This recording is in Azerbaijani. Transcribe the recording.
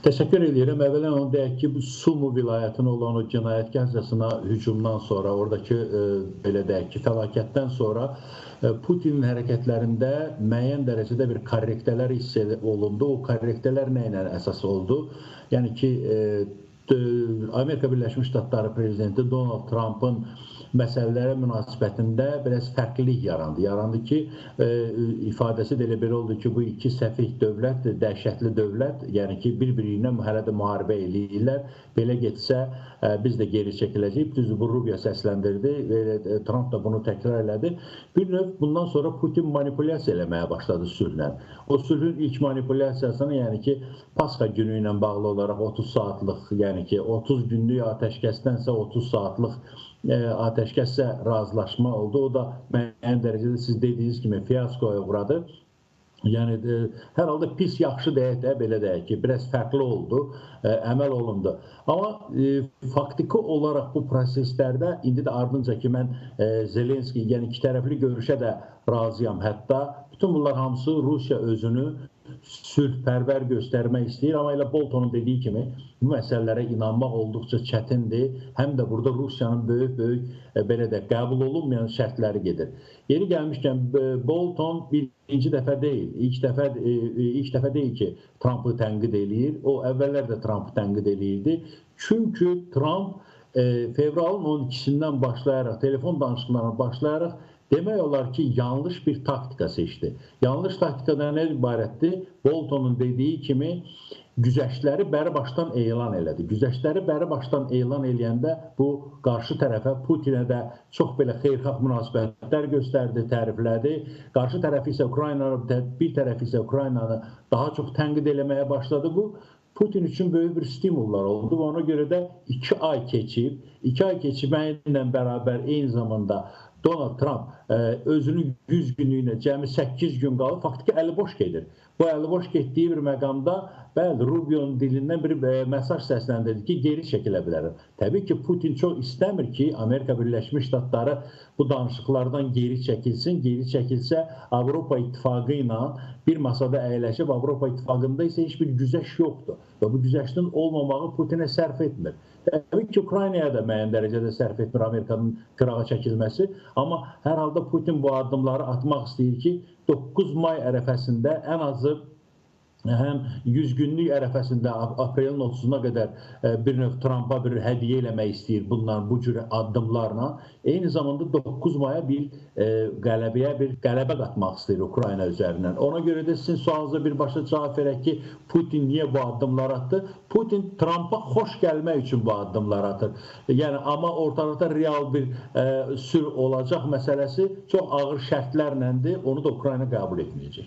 Təşəkkür edirəm. Əvvələn onu deyək ki, bu Sumu vilayətinə olan o cinayətkarcasına hücumdan sonra, oradakı belə deyək ki, fəlakətdən sonra Putinin hərəkətlərində müəyyən dərəcədə bir korrektələr hiss olundu. O korrektələr nə ilə əsas oldu? Yəni ki, Amerika Birləşmiş Ştatları prezidenti Donald Trump'ın məsələlərə münasibətində biraz fərqlilik yarandı. Yarandı ki, ifadəsi də elə belə oldu ki, bu iki səfih dövlət, dəhşətli dövlət, yəni ki, bir-biri ilə hələ də müharibə eləyirlər. Belə getsə, biz də geri çəkiləcəyik. Düzdür, bu Rubio səsləndirdi və Trump da bunu təkrar elədi. Bir növ bundan sonra Putin manipulyasiya eləməyə başladı sülhlə. O sülhün ilk manipulyasiyasını, yəni ki, Pasxa günü ilə bağlı olaraq 30 saatlıq, yəni ki, 30 günlük atəşkəsdənsə 30 saatlıq atəşkəslə razılaşma oldu. O da müəyyən dərəcədə siz dediyiniz kimi fiyaskoya uğradı. Yəni, hər halda pis, yaxşı deyək də, belə deyək ki, biraz fərqli oldu, əməl olundu. Amma faktiki olaraq bu proseslərdə, indi də ardınca ki, mən Zelenski, yəni iki tərəfli görüşə də razıyam. Hətta bütün bunlar hamısı Rusiya özünü sülhpərvər göstərmək istəyir. Amma elə Boltonun dediyi kimi, bu məsələlərə inanmaq olduqca çətindir. Həm də burada Rusiyanın böyük, belə də qəbul olunmayan şərtləri gedir. Yeri gəlmişkən, Bolton birinci dəfə deyil, ilk dəfə deyil ki, Trump'ı tənqid eləyir. O, əvvəllər də Trump'ı tənqid eləyirdi. Çünki Trump fevralın 12-sindən başlayaraq, telefon danışıqlarına başlayaraq demək olar ki, yanlış bir taktika seçdi. Yanlış taktikada nə ibarətdir? Boltonun dediyi kimi güzəştləri bəri başdan elan elədi. Güzəştləri bəri başdan elan eləyəndə bu qarşı tərəfə, Putinə də çox belə xeyirxah münasibətlər göstərdi, təriflədi. Qarşı tərəf isə bir tərəf isə Ukraynanı daha çox tənqid eləməyə başladı. Bu Putin üçün böyük bir stimullar oldu və ona görə də 2 ay keçməklə bərabər eyni zamanda Donald Trump özünün 100 günlüyünə cəmi 8 gün qalıb, faktiki əli boş gedir. Bu əli boş getdiyi bir məqamda, bəli, Rubio'nun dilindən bir mesaj səsləndirdi ki, geri çəkilə bilər. Təbii ki, Putin çox istəmir ki, Amerika Birləşmiş Ştatları bu danışıqlardan geri çəkilsin. Geri çəkilsə, Avropa İttifaqı ilə bir masada əyləşib, Avropa İttifaqında isə heç bir güzəş yoxdur. Və bu güzəştin olmamağı Putinə sərf etmir. Təbii ki, Ukraynaya da müəyyən dərəcədə sərf etmir Amerikanın qırağa çəkilməsi. Amma hər halda Putin bu addımları atmaq istəyir ki, 9 may ərəfəsində ən azı həm 100 günlük ərəfəsində aprelin 30-una qədər bir növ Trump'a bir hədiyyə eləmək istəyir bunlar, bu cür addımlarla. Eyni zamanda 9 maya bir qələbə qatmaq istəyir Ukrayna üzərindən. Ona görə də sizin sualınıza birbaşa cavab verək ki, Putin niyə bu addımlar atdı? Putin Trump'a xoş gəlmək üçün bu addımlar atır. Yəni, amma ortalıqda real bir sülh olacaq məsələsi çox ağır şərtlərləndir. Onu da Ukrayna qəbul etməyəcək.